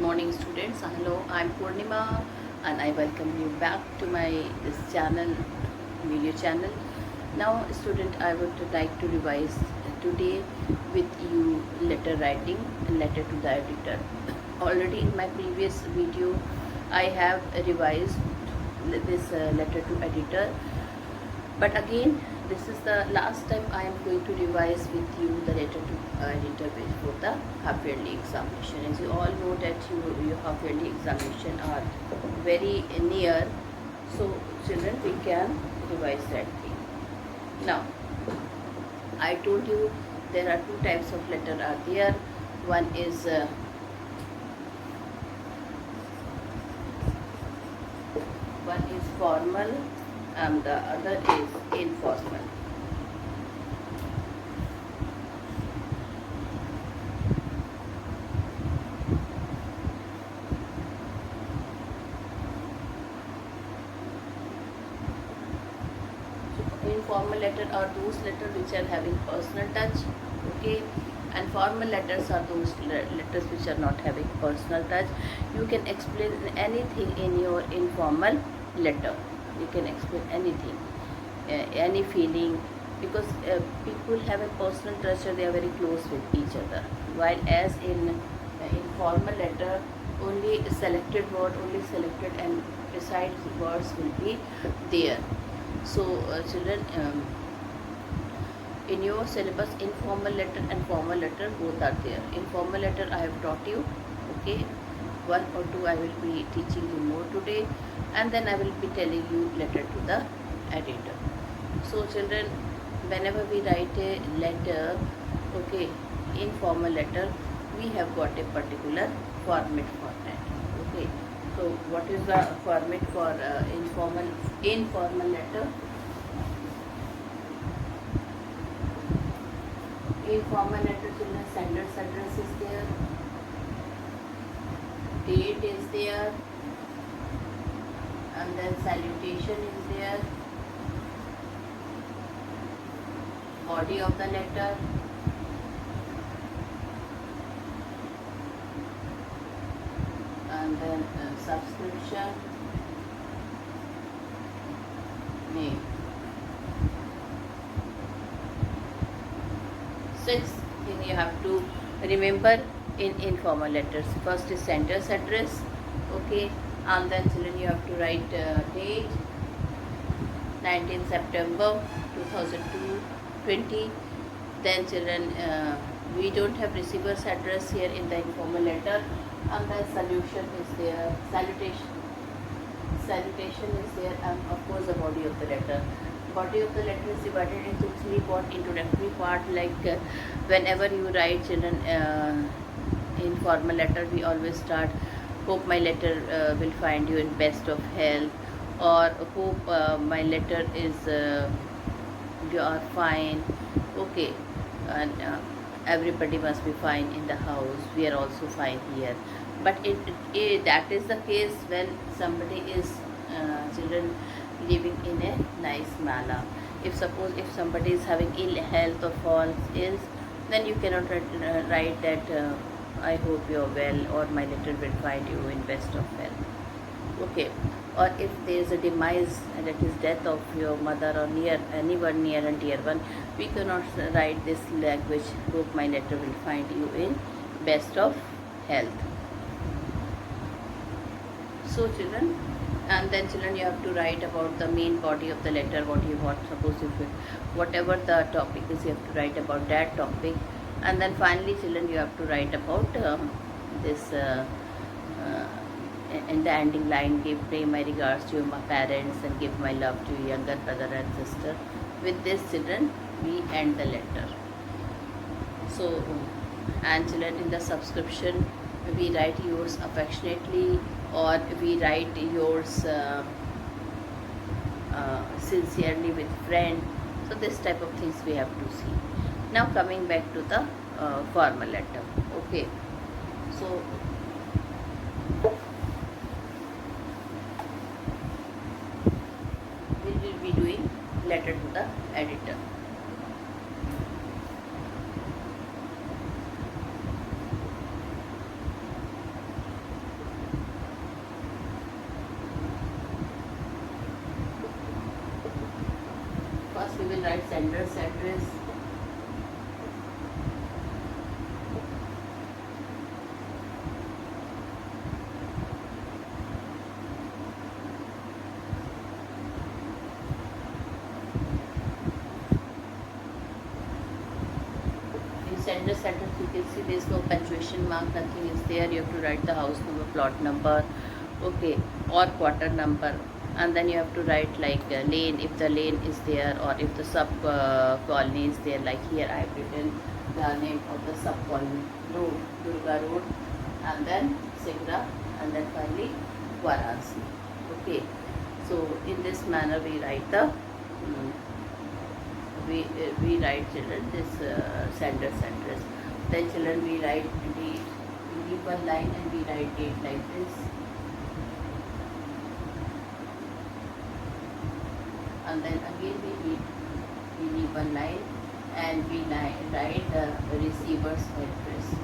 morning, students. Hello, I'm Purnima and I welcome you back to my this channel, video channel. Now student, I would like to revise today with you letter writing and letter to the editor. Already in my previous video I have revised this letter to editor, but again this is the last time I am going to revise with you the letter to editor before the half yearly examination. As you all know that your half yearly examination are very near, so children, we can revise that thing. Now I told you there are two types of letter are there. One is formal and the other is informal. Informal letter are those letters which are having personal touch, okay, and formal letters are those letters which are not having personal touch. You can explain anything in your informal letter. You can explain anything, any feeling, because people have a personal touch and they are very close with each other, while as in informal letter only selected word, only selected and precise words will be there. So children, in your syllabus informal letter and formal letter both are there. Informal letter I have taught you, okay, one or two I will be teaching you more today, and then I will be telling you letter to the editor. So children, whenever we write a letter, okay, informal letter, we have got a particular format for that, okay. So what is the format for informal letter? Informal letter, children, sender's address is there, date is there, and then salutation is there, body of the letter, and then subscription, name. 6 thing you have to remember in informal letters. First is sender's address, okay, and then children you have to write date 19 September 2020. Then children, we don't have receiver's address here in the informal letter, and then salutation is there, salutation is there, and of course the body of the letter. Body of the letter is divided into 3 part, introductory part, like whenever you write children informal letter, we always start, hope my letter will find you in best of health, or hope my letter is you are fine, okay, and everybody must be fine in the house, we are also fine here. But that is the case when somebody is children living in a nice manner. If suppose if somebody is having ill health or falls ill, then you cannot write that I hope you are well, or my letter will find you in best of health, okay. Or if there is a demise, and that is death of your mother or anyone near and dear one, we cannot write this language, hope my letter will find you in best of health. So children, and then children you have to write about the main body of the letter, what you want, suppose if whatever the topic is, you have to write about that topic. And then finally children, you have to write about this in the ending line, pay my regards to my parents and give my love to your younger brother and sister. With this children, we end the letter. So, and children, in the subscription we write yours affectionately, or we write yours sincerely with friend. So this type of things we have to see. Now coming back to the formal letter, okay. So we will be doing letter to the editor. can write sender's address. Sender's address, you can see there is no punctuation mark, nothing is there. You have to write the house number, plot number, okay, or quarter number, and then you have to write like lane, if the lane is there, or if the sub colony is there. Like here I have written the name of the sub colony, road, Durga Road, and then Sigra, and then finally Varanasi. Okay, so in this manner we write the we write children this sender's address. Then children we write date, we leave one line and we write date like this, and then again we leave one line and we write the receiver's address.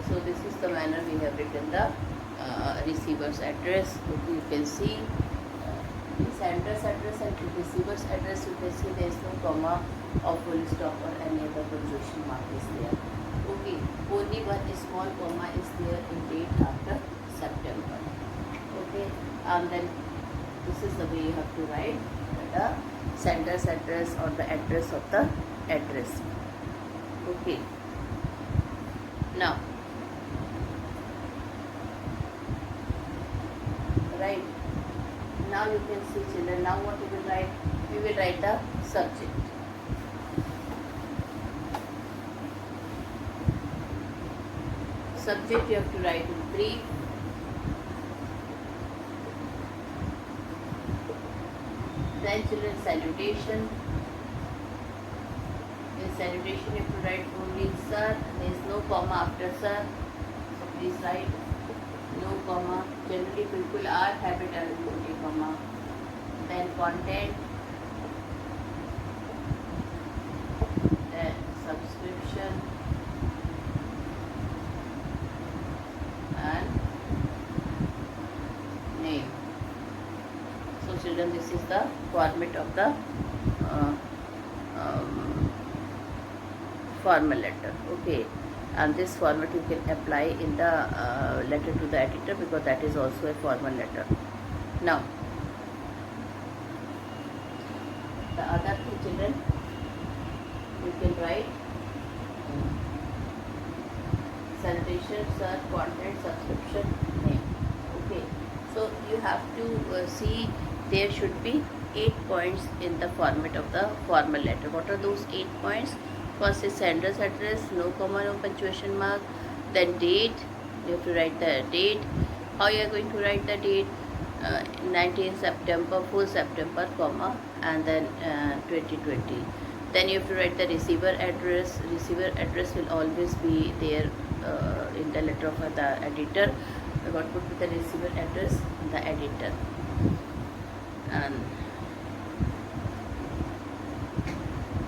So this is the manner we have written the receiver's address. You can see in sender's address and receiver's address, you can see there is no comma or full stop or any other punctuation mark is there. Okay, only one small comma is there in date after September. Okay, and then this is the way you have to write the sender's address or the address of the address. Okay, now right now you can see children, now what we will write, we will write the subject. Subject you have to write in brief, then children salutation. In salutation you have to write only sir, there is no comma after sir, so please write no comma. Generally people are habit only comma. Then content, then subscription, and name. So children, this is the format of the formal letter. Okay, and this format you can apply in the letter to the editor, because that is also a formal letter. Now the other thing children, you can write salutation, sir, content, subscription, name. Okay, so you have to see there should be 8 points in the format of the formal letter. What are those 8 points? First is sender's address, no comma, no punctuation mark. Then date, you have to write the date. How you are going to write the date? 19 September, 4 September, comma, and then 2020. Then you have to write the receiver address. Receiver address will always be there in the letter of the editor. What would be the receiver address? The editor. And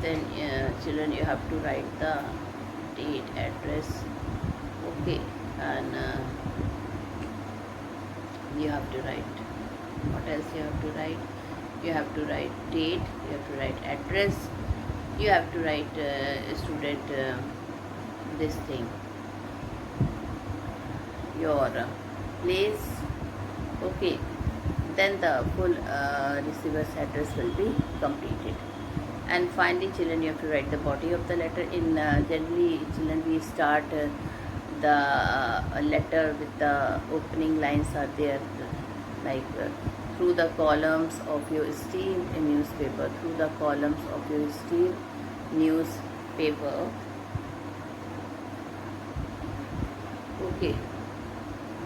then children, you have to write the date, address. Okay, and you have to write, what else you have to write? You have to write date, you have to write address, you have to write student this thing, your place. Okay, then the full receiver's address will be completed. And finally children, you have to write the body of the letter. In generally children, we start the letter with the opening lines are there, like through the columns of your esteemed newspaper, through the columns of your esteemed newspaper. Okay,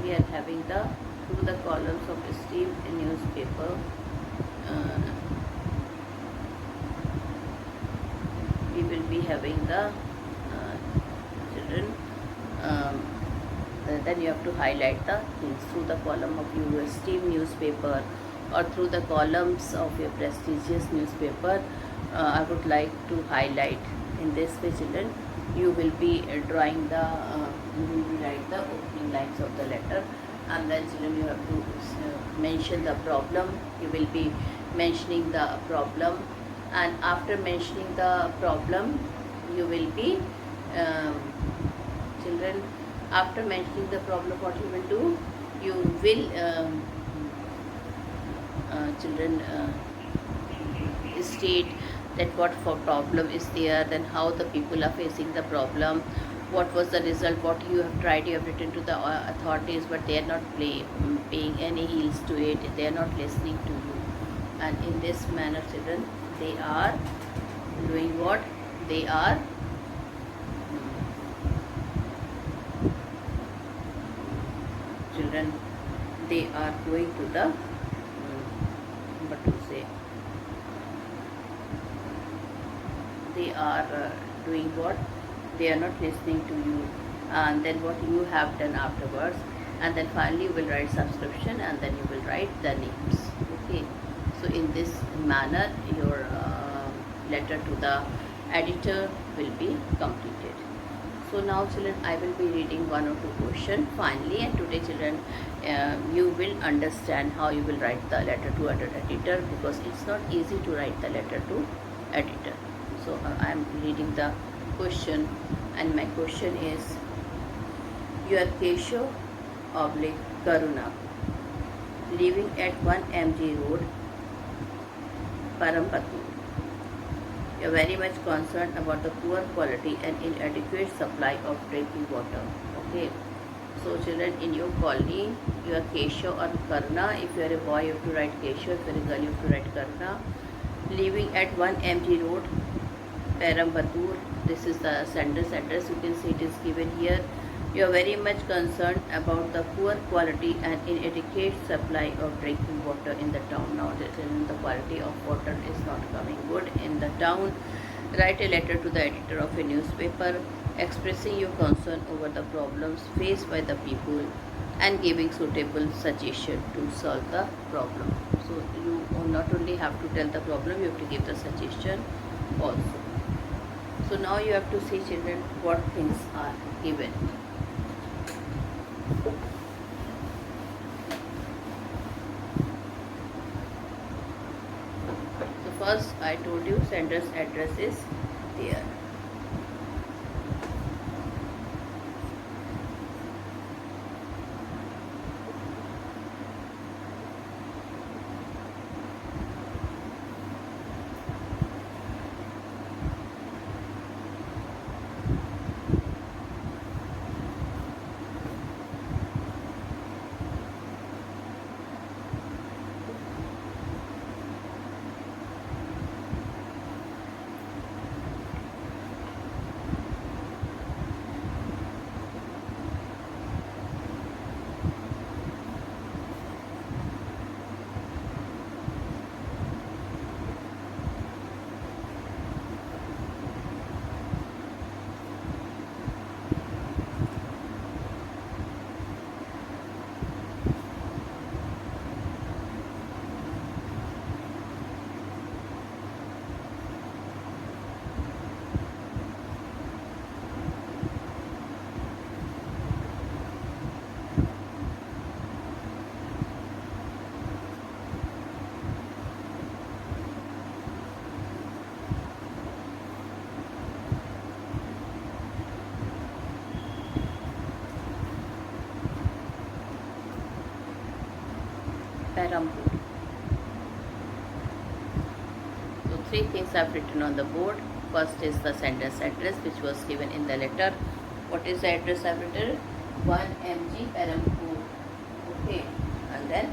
we are having the through the columns of esteemed newspaper. We will be having the children. Then you have to highlight the things through the column of your esteemed newspaper, or through the columns of your prestigious newspaper. I would like to highlight. In this way, children, you will be drawing the, you will be write the opening lines of the letter, and then children you have to mention the problem. You will be mentioning the problem, and after mentioning the problem, you will be um, children. After mentioning the problem, what you will do? You will children state that what for problem is there, then how the people are facing the problem, what was the result, what you have tried, you have written to the authorities, but they are not paying any heeds to it, they are not listening to you. And in this manner, children, they are doing what? They are children, they are going to the what to say, they are doing what? They are not listening to you, and then what you have done afterwards, and then finally you will write subscription, and then you will write the names. Okay, so in this manner your letter to the editor will be completed. So now children, I will be reading one or two questions finally, and today children you will understand how you will write the letter to editor, because it's not easy to write the letter to editor. So I am reading the question, and my question is, your Keshav oblique Karuna living at 1 MG Road, Parampatu. You are very much concerned about the poor quality and inadequate supply of drinking water. Okay. So children, in your colony, you are Keshav or Karuna. If you are a boy, you have to write Keshav. If you are a girl, you have to write Karuna. Living at 1 MG Road, Parambatur. This is the sender's address. You can see it is given here. You are very much concerned about the poor quality and inadequate supply of drinking water in the town. Now, the quality of water is not coming good in the town. Write a letter to the editor of a newspaper expressing your concern over the problems faced by the people and giving suitable suggestion to solve the problem. So you not only have to tell the problem, you have to give the suggestion also. So now you have to see, children, what things are given. So first I told you sender's address is there. Parampur. So three things I've written on the board. First is the sender's address, which was given in the letter. What is the address I've written? 1 MG Parampur. Okay, and then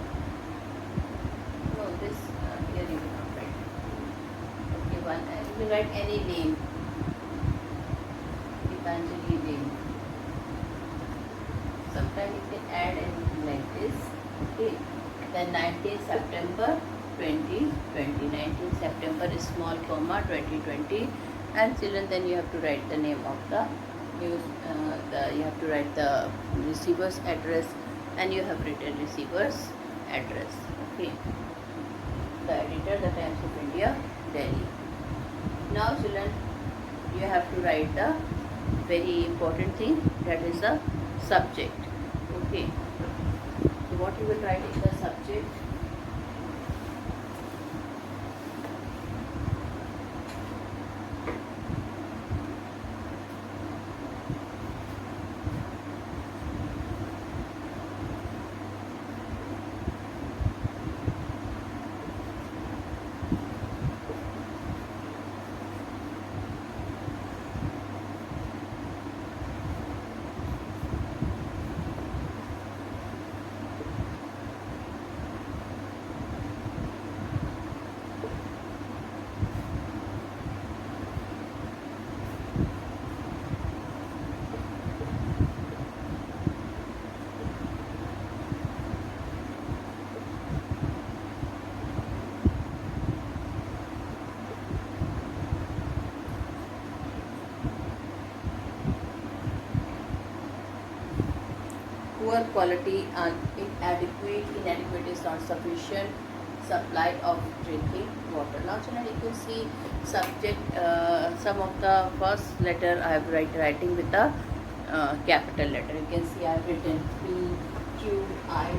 no, this here you will not write. Okay, one, and you will write any name. Evangeline name. Sometimes you can add anything like this. Okay. Then 19th September 2020. 19th September is small comma 2020, and children, then you have to write the name of the news. You have to write the receiver's address, and you have written receiver's address. Okay. The editor, the Times of India, Delhi. Now children, you have to write the very important thing, that is the subject. Okay, so what you will write in the subject? Poor quality and inadequate is not sufficient supply of drinking water. Now children, you can see subject, some of the first letter I have writing with the capital letter. You can see I have written P, Q, I,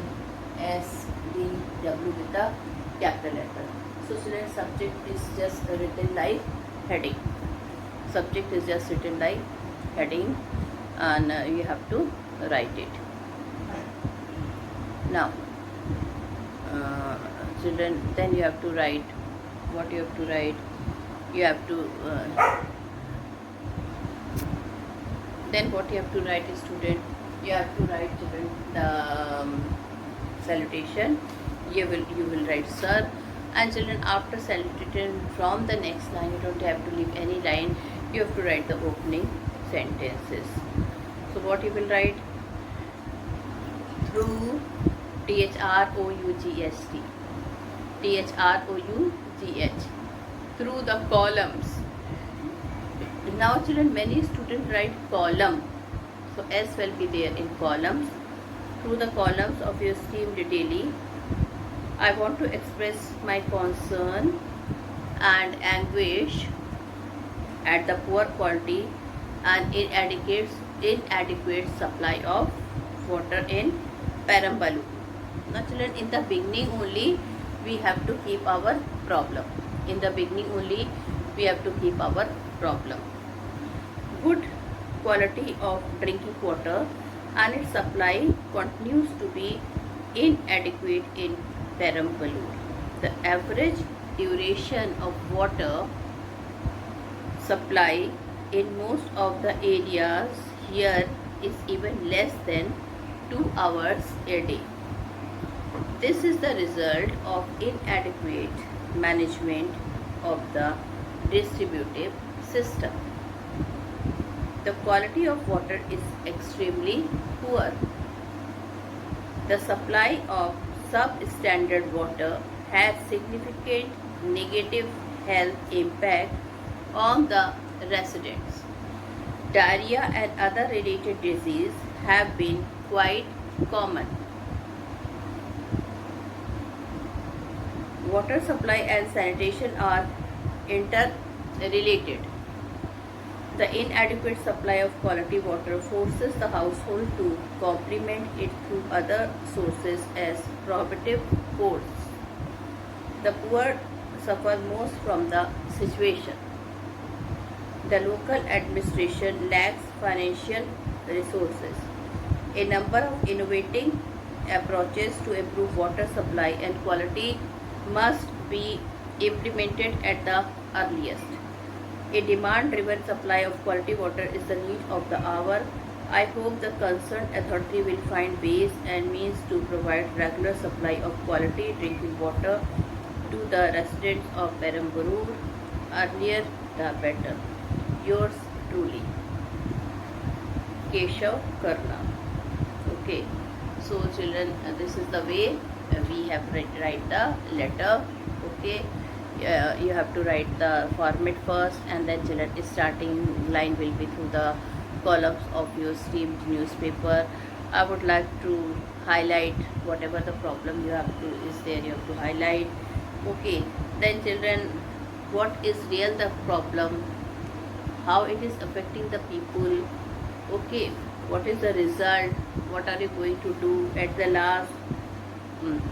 S, D, W with the capital letter. So children, subject is just written like heading. Subject is just written like heading, and you have to write it. Now children, then you have to write what you have to write. You have to then what you have to write is, student, you have to write, children, the salutation. You will write sir, and children, after salutation, from the next line you don't have to leave any line. You have to write the opening sentences. So what you will write? Through, THROUGHT, THROUGH, through the columns. Now children, many students write column, so S will be there in columns. Through the columns of your esteemed daily, I want to express my concern and anguish at the poor quality and inadequate supply of water in Perambalur. Now children, in the beginning only we have to keep our problem. In the beginning only we have to keep our problem. Good quality of drinking water and its supply continues to be inadequate in Perambalur. The average duration of water supply in most of the areas here is even less than 2 hours a day. This is the result of inadequate management of the distributive system. The quality of water is extremely poor. The supply of substandard water has significant negative health impact on the residents. Diarrhea and other related diseases have been quite common. Water supply and sanitation are interrelated. The inadequate supply of quality water forces the household to complement it through other sources as probative force. The poor suffer most from the situation. The local administration lacks financial resources. A number of innovating approaches to improve water supply and quality must be implemented at the earliest. A demand-driven supply of quality water is the need of the hour. I hope the concerned authority will find ways and means to provide regular supply of quality drinking water to the residents of Perambalur. Earlier the better. Yours truly, Keshav Karna. Okay, so children, this is the way we have write the letter. Okay, you have to write the format first, and then children, starting line will be through the columns of your steamed newspaper. I would like to highlight whatever the problem you have to is there, you have to highlight. Okay, then children, what is real the problem, how it is affecting the people. Okay, what is the result, what are you going to do at the last.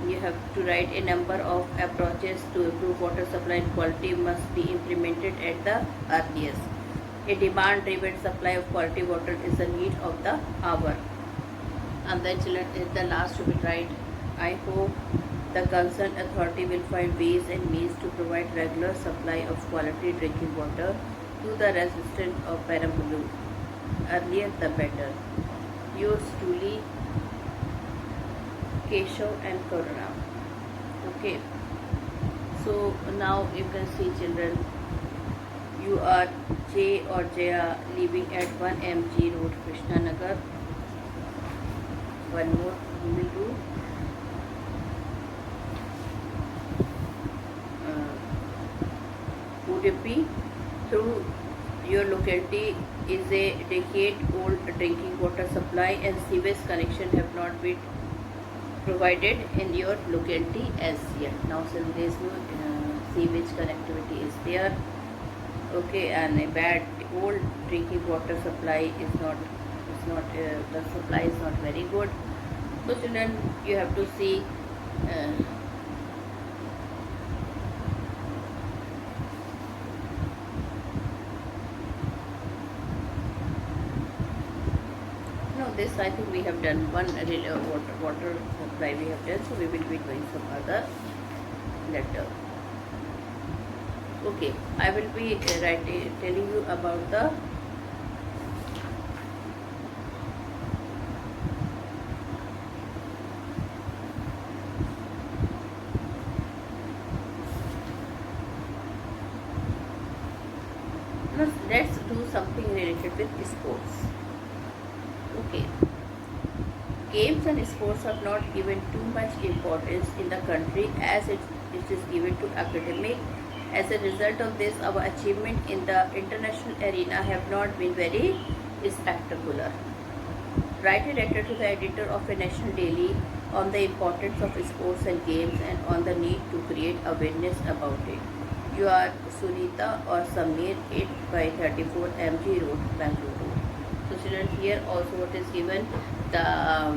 You have to write a number of approaches to improve water supply and quality must be implemented at the earliest. A demand-driven supply of quality water is the need of the hour. And then children, at the last you will write, I hope the concerned authority will find ways and means to provide regular supply of quality drinking water to the residents of Perambalur. Earlier the better. Yours truly, Keshav and Karuna. Okay. So now you can see children, you are J or Jaya living at 1 MG Road, Krishnanagar. One more we will do. Udupi, through your locality is a decade-old drinking water supply and sewage connection have not been provided in your locality as yet. Now since there is no sewage connectivity is there, okay, and a bad old drinking water supply is not the supply is not very good. So children, you have to see no, this I think we have done one water supply we have done, so we will be doing some other letter. Okay, I will be telling you about the let's do something related with sports. Okay, games and sports are not given too much importance in the country as it is given to academic. As a result of this, our achievement in the international arena have not been very spectacular. Write a letter to the editor of a national daily on the importance of sports and games and on the need to create awareness about it. You are Sunita or Samir, 8 by 34 MG Road, Bangalore. So children, here also what is given, the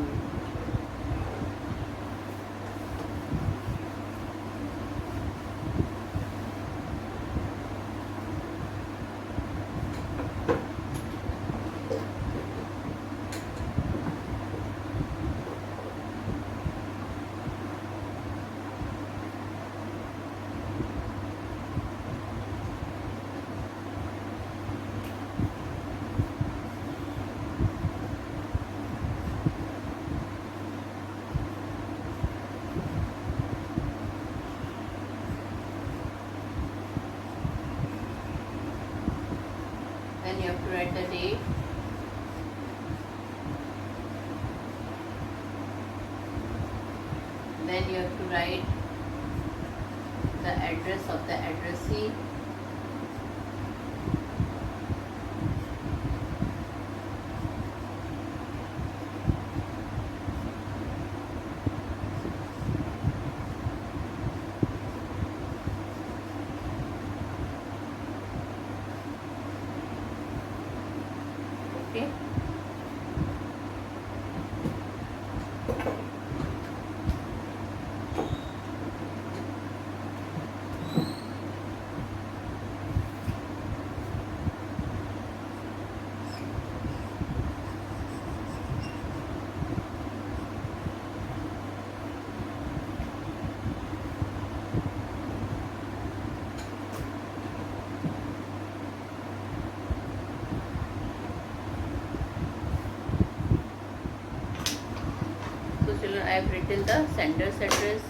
then you have to write the date, then you have to write the address of the addressee, okay. So children, I have written the sender's address.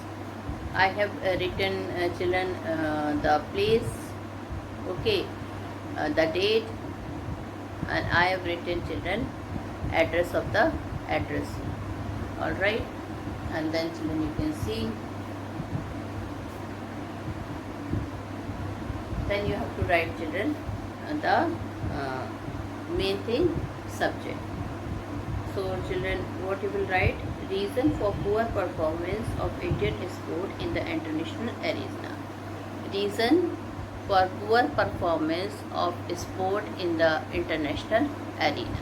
I have written children the place, okay, the date, and I have written children address of the address. All right, and then children you can see. Then you have to write children the main thing, subject. So children, what you will write? Reason for poor performance of Indian sport in the international arena. Reason for poor performance of sport in the international arena.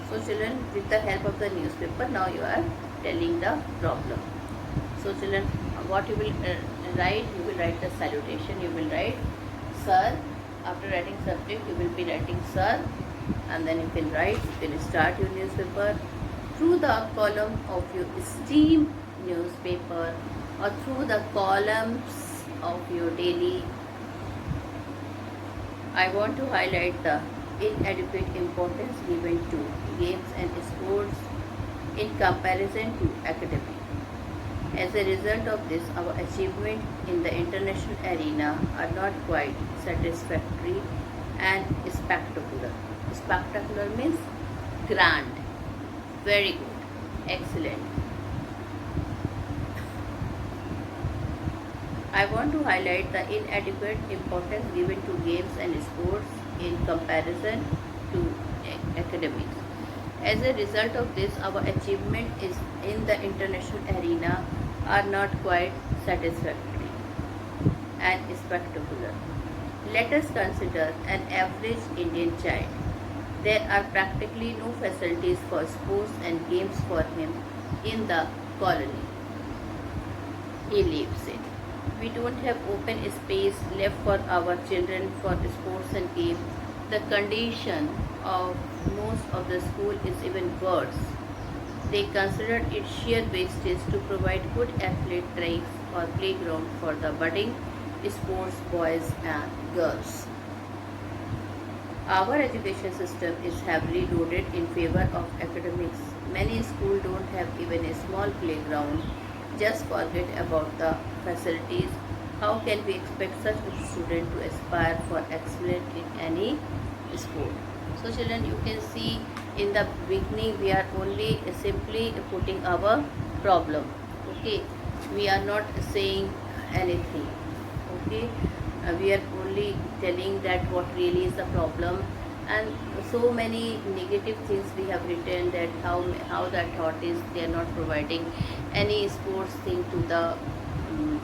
So children, with the help of the newspaper, now you are telling the problem. So children, what you will write, you will write the salutation, you will write sir. After writing subject, you will be writing sir, and then you can write, you can start your newspaper through the column of your esteemed newspaper or through the columns of your daily. I want to highlight the inadequate importance given to games and sports in comparison to academics. As a result of this, our achievements in the international arena are not quite satisfactory and spectacular. Spectacular means grand, very good, excellent. I want to highlight the inadequate importance given to games and sports in comparison to academics. As a result of this, our achievement is in the international arena are not quite satisfactory and spectacular. Let us consider an average Indian child. There are practically no facilities for sports and games for him in the colony he lives in. We don't have open space left for our children for sports and games. The condition of most of the school is even worse. They consider it sheer wastage to provide good athlete tracks or playground for the budding sports boys and girls. Our education system is heavily loaded in favor of academics. Many schools don't have even a small playground. Just forget about the facilities. How can we expect such a student to aspire for excellence in any sport? So children, you can see in the beginning we are only simply putting our problem. Okay, we are not saying anything. Okay, we are only telling that what really is the problem, and so many negative things we have written, that how that thought is they are not providing any sports thing to the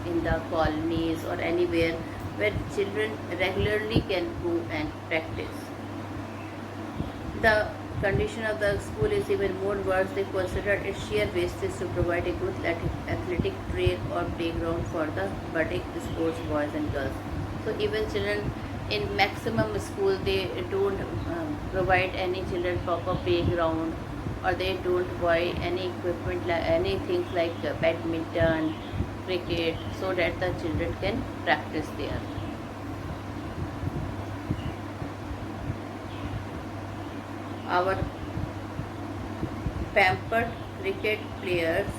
in the colonies or anywhere where children regularly can go and practice. The condition of the school is even more worse. They consider it sheer wastage to provide a good athletic trail or playground for the budding sports boys and girls. So even children in maximum school, they don't provide any children proper playground, or they don't buy any equipment, like any things like badminton, cricket, so that the children can practice there. Our pampered cricket players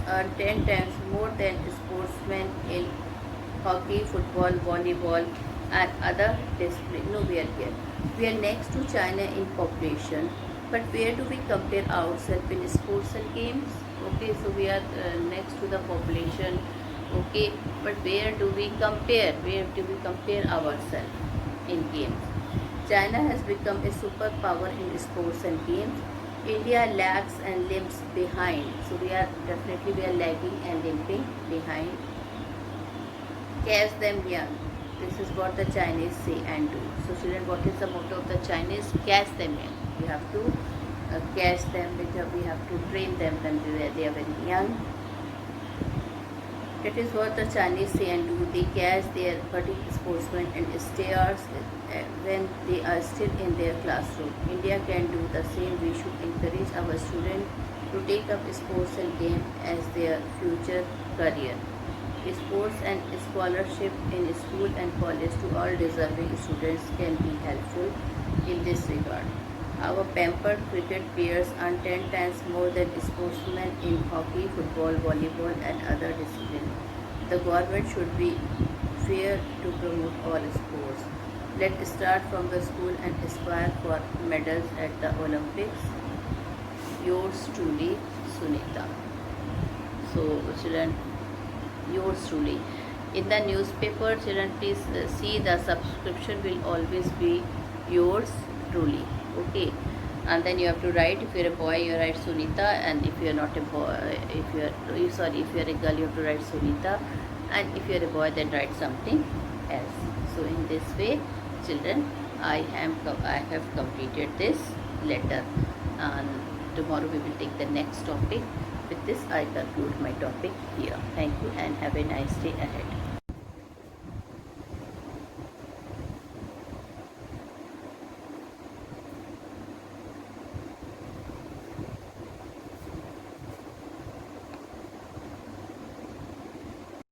earn 10 times more than sportsmen in hockey, football, volleyball and other disciplines. No, we are here. We are next to China in population, but where do we compare ourselves in sports and games? Okay, so we are next to the population. Okay, but where do we compare? Where do we compare ourselves in games? China has become a superpower in sports and games. India lags and limps behind. So we are lagging and limping behind. Catch them young. This is what the Chinese say and do. So children, what is the motto of the Chinese? Catch them young. We have to catch them, because we have to train them when they are very young. That is what the Chinese say and do. They catch their budding sportsmen and stars when they are still in their classroom. India can do the same. We should encourage our students to take up sports and games as their future career. Sports and scholarship in school and college to all deserving students can be helpful in this regard. Our pampered cricket players earn 10 times more than sportsmen in hockey, football, volleyball and other disciplines. The government should be fair to promote all sports. Let's start from the school and aspire for medals at the Olympics. Yours truly, Sunita. So children, yours truly. In the newspaper, children, please see the subscription will always be yours truly. Okay, and then you have to write. If you're a boy, you write Sunita, and if you're not a boy, if you're a girl, you have to write Sunita, and if you're a boy, then write something else. So in this way, children, I have completed this letter, and tomorrow we will take the next topic. With this, I conclude my topic here. Thank you and have a nice day ahead.